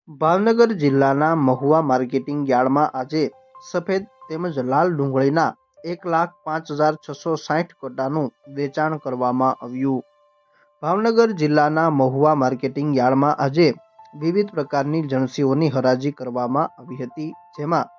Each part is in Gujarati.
ભાવનગર જિલ્લાના મહુવા માર્કેટિંગ યાર્ડમાં આજે સફેદ તેમજ લાલ ડુંગળીના 1,05,660 કટ્ટાનું વેચાણ કરવામાં આવ્યું। ભાવનગર જિલ્લાના મહુવા માર્કેટિંગ યાર્ડમાં આજે વિવિધ પ્રકારની જણસીઓની હરાજી કરવામાં આવી હતી, જેમાં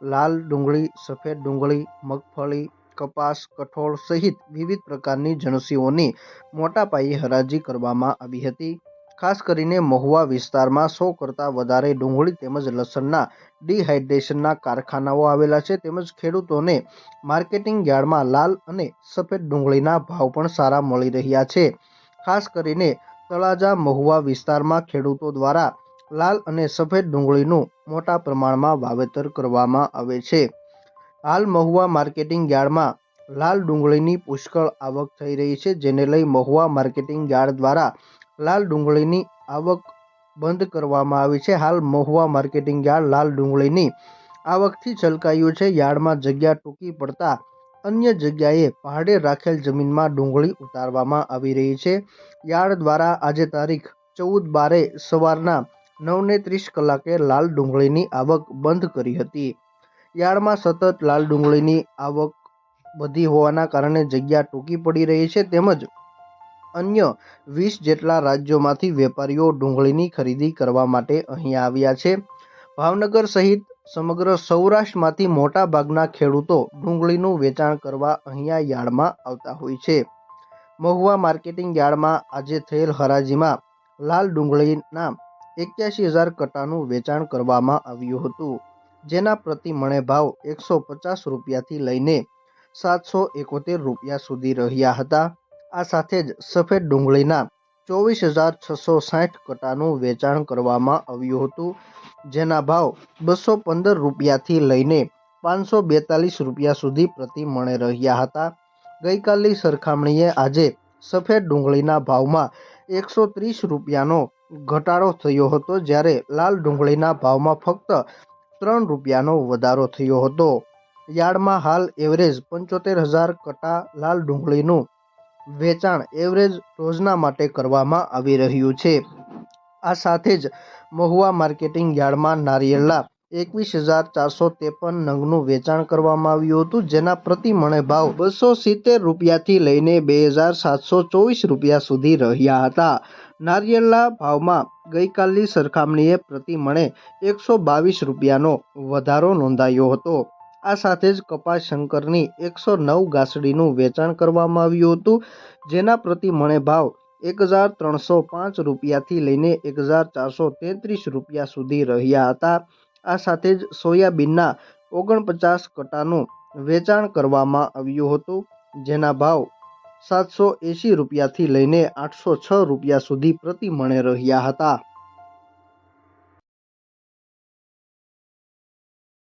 લાલ ડુંગળી, સફેદ ડુંગળી, મગફળી, કપાસ, કઠોળ સહિત વિવિધ પ્રકારની જણસીઓની મોટા પાયે હરાજી કરવામાં આવી હતી। ખાસ કરીને મહુવા વિસ્તારમાં 100 કરતાં વધારે ડુંગળી તેમજ લસણના ડિહાઇડ્રેશનના કારખાનાઓ આવેલા છે, તેમજ ખેડૂતોને માર્કેટિંગ યાર્ડમાં લાલ અને સફેદ ડુંગળીના ભાવ પણ સારા મળી રહ્યા છે। ખાસ કરીને તળાજા મહુવા વિસ્તારમાં ખેડૂતો દ્વારા લાલ અને સફેદ ડુંગળીનું મોટા પ્રમાણમાં વાવેતર કરવામાં આવે છે। હાલ મહુવા માર્કેટિંગ યાર્ડમાં લાલ ડુંગળીની પુષ્કળ આવક થઈ રહી છે, જેને લઈ મહુવા માર્કેટિંગ યાર્ડ દ્વારા લાલ ડુંગળીની આવક બંધ કરવામાં આવી છે। હાલ મહુવા માર્કેટિંગ યાર્ડ લાલ ડુંગળીની આવકથી છલકાયું છે। યાર્ડમાં જગ્યા ટૂંકી પડતા અન્ય જગ્યાએ ભાડે રાખેલ જમીનમાં ડુંગળી ઉતારવામાં આવી રહી છે। યાર્ડ દ્વારા આજે તારીખ 14/12 સવારના 9:30 કલાકે લાલ ડુંગળીની આવક બંધ કરી હતી। યાર્ડમાં સતત લાલ ડુંગળીની આવક વધી હોવાના કારણે જગ્યા ટૂંકી પડી રહી છે, તેમજ અન્ય 20 જેટલા રાજ્યોમાંથી વેપારીઓ ડુંગળીની ખરીદી કરવા માટે અહીં આવ્યા છે। ભાવનગર સહિત સમગ્ર સૌરાષ્ટ્રમાંથી મોટા ભાગના ખેડૂતો ડુંગળીનું વેચાણ કરવા અહીંયા યાર્ડમાં આવતા હોય છે। મહુવા માર્કેટિંગ યાર્ડમાં આજે થયેલ હરાજીમાં લાલ ડુંગળીના 81,000 કટ્ટાનું વેચાણ કરવામાં આવ્યું હતું, જેના પ્રતિ મણે ભાવ 150 રૂપિયાથી લઈને 771 રૂપિયા સુધી રહ્યા હતા। આ સાથે જ સફેદ ડુંગળીના 24,660 કટ્ટાનું વેચાણ કરવામાં આવ્યું હતું, જેના ભાવ 215 રૂપિયાથી લઈને 542 રૂપિયા સુધી પ્રતિ મણે રહ્યા હતા। ગઈકાલની સરખામણીએ આજે સફેદ ડુંગળીના ભાવમાં 130 રૂપિયાનો ઘટાડો થયો હતો, જ્યારે લાલ ડુંગળીના ભાવમાં ફક્ત 3 રૂપિયાનો વધારો થયો હતો। યાર્ડમાં હાલ એવરેજ 75,000 કટ્ટા લાલ ડુંગળીનું વેચાણ એવરેજ રોજના માટે કરવામાં આવી રહ્યું છે। આ સાથે જ મહુવા માર્કેટિંગ યાર્ડમાં નારિયેળના 21,453 નંગનું વેચાણ કરવામાં આવ્યું હતું, જેના પ્રતિ મણે ભાવ 270 રૂપિયાથી લઈને 2,724 રૂપિયા સુધી રહ્યા હતા। નારિયેળના ભાવમાં ગઈકાલની સરખામણીએ પ્રતિ મણે 122 રૂપિયાનો વધારો નોંધાયો હતો। આ સાથે જ કપાસ શંકરની 109 ગાંસડીનું વેચાણ કરવામાં આવ્યું હતું, જેના પ્રતિ મણે ભાવ 1,305 રૂપિયાથી લઈને 1,433 રૂપિયા સુધી રહ્યા હતા। આ સાથે જ સોયાબીનના 49 કટ્ટાનું વેચાણ કરવામાં આવ્યું હતું, જેના ભાવ 780 રૂપિયાથી લઈને 806 રૂપિયા સુધી પ્રતિ મણે રહ્યા હતા।